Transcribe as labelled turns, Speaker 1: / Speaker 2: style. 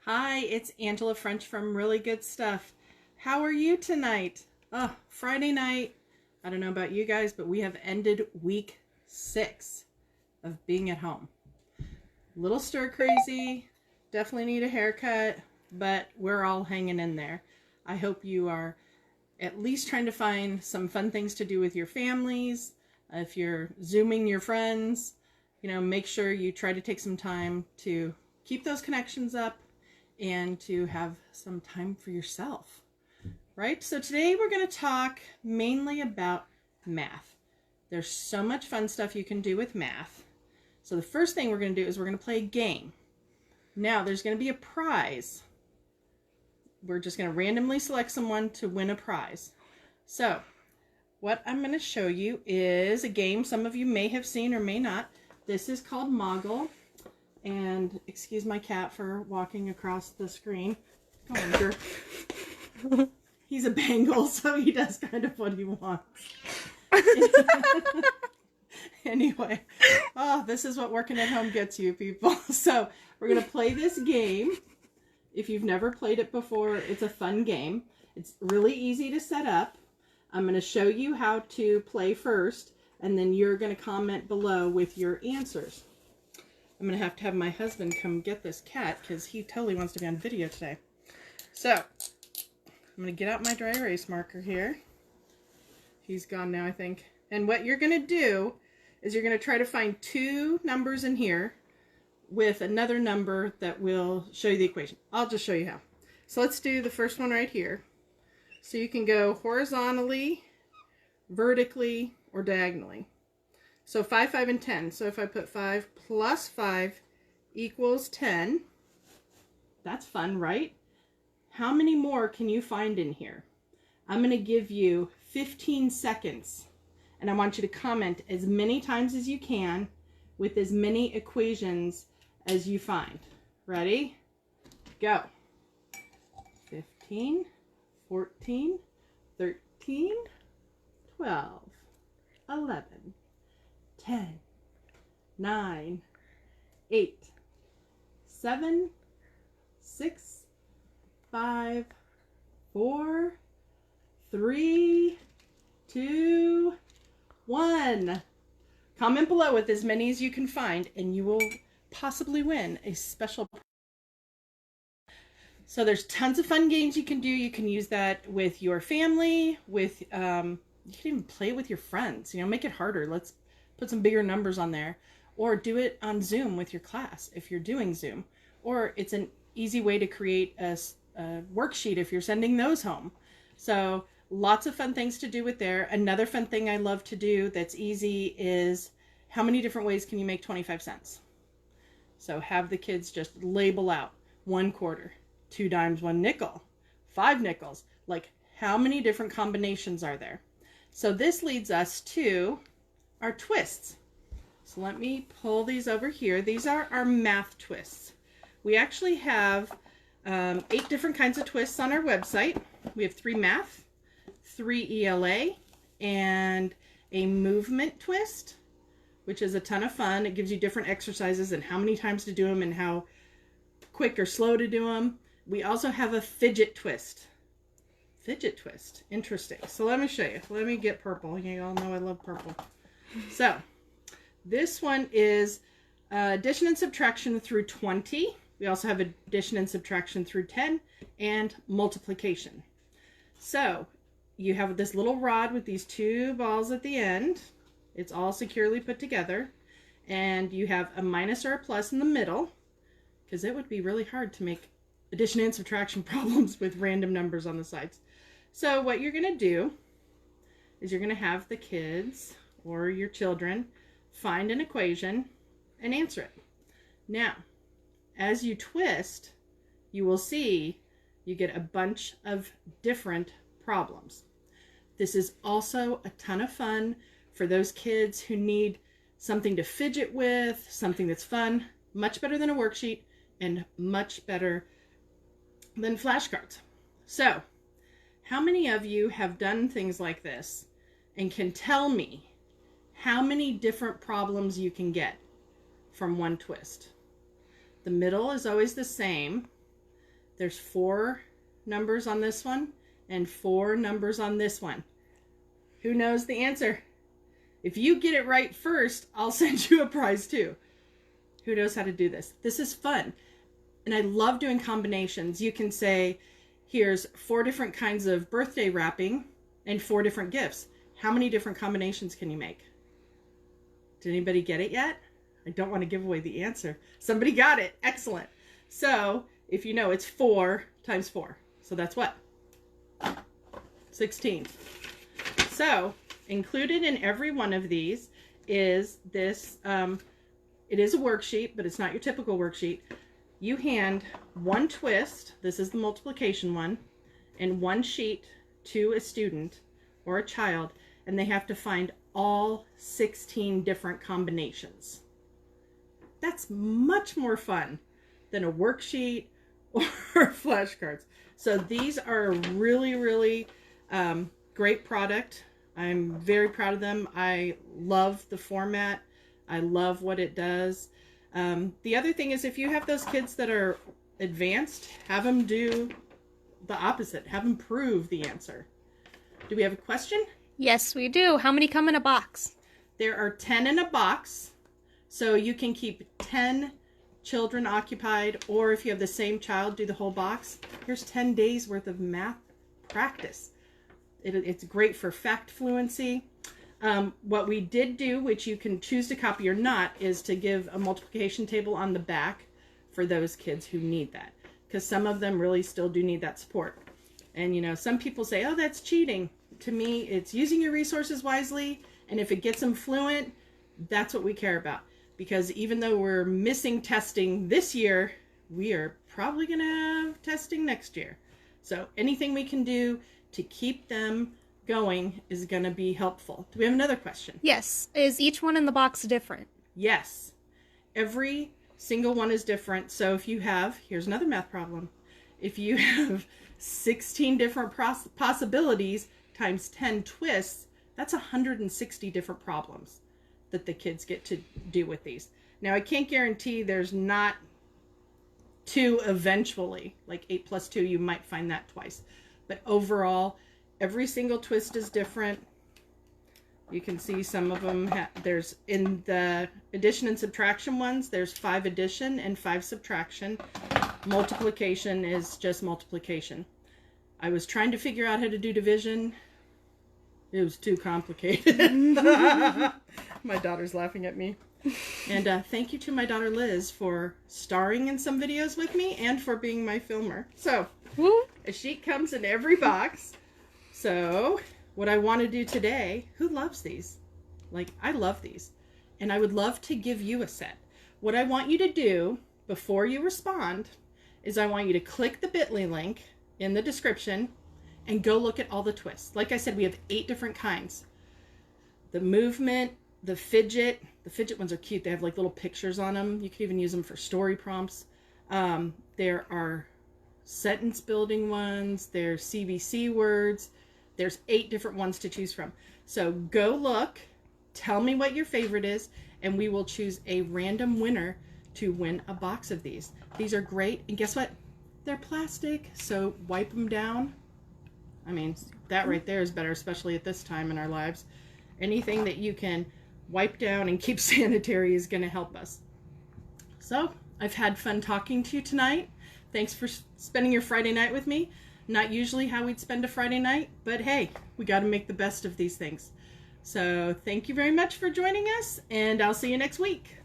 Speaker 1: Hi, it's Angela French from Really Good Stuff. How are you tonight? Oh, Friday night. I don't know about you guys, but we have ended week 6 of being at home. A little stir crazy, definitely need a haircut, but we're all hanging in there. I hope you are at least trying to find some fun things to do with your families. If you're Zooming your friends, make sure you try to take some time to keep those connections up and to have some time for yourself, right? So today we're going to talk mainly about math. There's so much fun stuff you can do with math. So the first thing we're going to do is we're going to play a game. Now there's going to be a prize. We're just going to randomly select someone to win a prize. So what I'm going to show you is a game some of you may have seen or may not. This is called Moggle. And excuse my cat for walking across the screen. Come on, Jerk. He's a Bengal, so he does kind of what he wants. Anyway, this is what working at home gets you, people. So we're going to play this game. If you've never played it before, it's a fun game. It's really easy to set up. I'm going to show you how to play first, and then you're going to comment below with your answers. I'm going to have my husband come get this cat because he totally wants to be on video today. So, I'm going to get out my dry erase marker here. He's gone now, I think. And what you're going to do is you're going to try to find 2 numbers in here with another number that will show you the equation. I'll just show you how. So let's do the first one right here. So you can go horizontally, vertically, or diagonally. So 5, 5, and 10. So if I put 5 plus 5 equals 10, that's fun, right? How many more can you find in here? I'm going to give you 15 seconds, and I want you to comment as many times as you can with as many equations as you find. Ready? Go. 15, 14, 13, 12, 11, 10, 9, 8, 7, 6, 5, 4, 3, 2, 1. Comment below with as many as you can find, and you will possibly win a special prize. So there's tons of fun games you can do. You can use that with your family, with you can even play it with your friends. Make it harder. Let's put some bigger numbers on there, or do it on Zoom with your class if you're doing Zoom. Or it's an easy way to create a worksheet if you're sending those home. So lots of fun things to do with there. Another fun thing I love to do that's easy is how many different ways can you make 25 cents? So have the kids just label out 1 quarter, 2 dimes, 1 nickel, 5 nickels. Like, how many different combinations are there? So this leads us to our twists. So let me pull these over here. These are our math twists. We actually have 8 different kinds of twists on our website. We have 3 math, 3 ELA, and a movement twist, which is a ton of fun. It gives you different exercises and how many times to do them and how quick or slow to do them. We also have a fidget twist. Fidget twist. Interesting. So let me show you. Let me get purple. You all know I love purple. So this one is addition and subtraction through 20. We also have addition and subtraction through 10 and multiplication. So you have this little rod with these 2 balls at the end. It's all securely put together. And you have a minus or a plus in the middle, because it would be really hard to make addition and subtraction problems with random numbers on the sides. So what you're going to do is you're going to have the kids or your children find an equation and answer it. Now, as you twist, you will see you get a bunch of different problems. This is also a ton of fun for those kids who need something to fidget with, something that's fun, much better than a worksheet and much better than flashcards. So, how many of you have done things like this and can tell me how many different problems you can get from one twist? The middle is always the same. There's 4 numbers on this one and 4 numbers on this one. Who knows the answer? If you get it right first, I'll send you a prize too. Who knows how to do this? This is fun. And I love doing combinations. You can say, here's 4 different kinds of birthday wrapping and 4 different gifts. How many different combinations can you make? Did anybody get it yet? I don't want to give away the answer. Somebody got it. Excellent. So if you know, it's 4 times 4. So that's what? 16. So included in every one of these is this, it is a worksheet, but it's not your typical worksheet. You hand 1 twist, this is the multiplication one, and 1 sheet to a student or a child, and they have to find all 16 different combinations. That's much more fun than a worksheet or flashcards. So these are a really, really great product. I'm very proud of them. I love the format. I love what it does. The other thing is, if you have those kids that are advanced, have them do the opposite. Have them prove the answer. Do we have a question?
Speaker 2: Yes, we do. How many come in a box?
Speaker 1: There are 10 in a box. So you can keep 10 children occupied, or if you have the same child, do the whole box. Here's 10 days worth of math practice. It's great for fact fluency. What we did do, which you can choose to copy or not, is to give a multiplication table on the back for those kids who need that. Because some of them really still do need that support. And you know, some people say, oh, that's cheating. To me, it's using your resources wisely. And if it gets them fluent, that's what we care about. Because even though we're missing testing this year, we are probably going to have testing next year. So anything we can do to keep them going is going to be helpful. Do we have another question?
Speaker 2: Yes. Is each one in the box different?
Speaker 1: Yes. Every single one is different. So if you have, here's another math problem. If you have 16 different possibilities times 10 twists, that's 160 different problems that the kids get to do with these. Now, I can't guarantee there's not 2 eventually. Like 8 plus 2, you might find that twice. But overall, every single twist is different. You can see some of them, there's in the addition and subtraction ones, there's 5 addition and 5 subtraction. Multiplication is just multiplication. I was trying to figure out how to do division. It was too complicated. My daughter's laughing at me. And thank you to my daughter Liz for starring in some videos with me and for being my filmer. So, a sheet comes in every box. So, what I want to do today, who loves these? Like, I love these. And I would love to give you a set. What I want you to do before you respond is I want you to click the bit.ly link in the description and go look at all the twists. Like I said, we have 8 different kinds. The movement, the fidget ones are cute. They have like little pictures on them. You could even use them for story prompts. There are sentence building ones. There's CBC words. There's 8 different ones to choose from. So go look, tell me what your favorite is, and we will choose a random winner to win a box of these. These are great, and guess what? They're plastic, so wipe them down. I mean, that right there is better, especially at this time in our lives. Anything that you can wipe down and keep sanitary is going to help us. So, I've had fun talking to you tonight. Thanks for spending your Friday night with me. Not usually how we'd spend a Friday night, but hey, we got to make the best of these things. So, thank you very much for joining us, and I'll see you next week.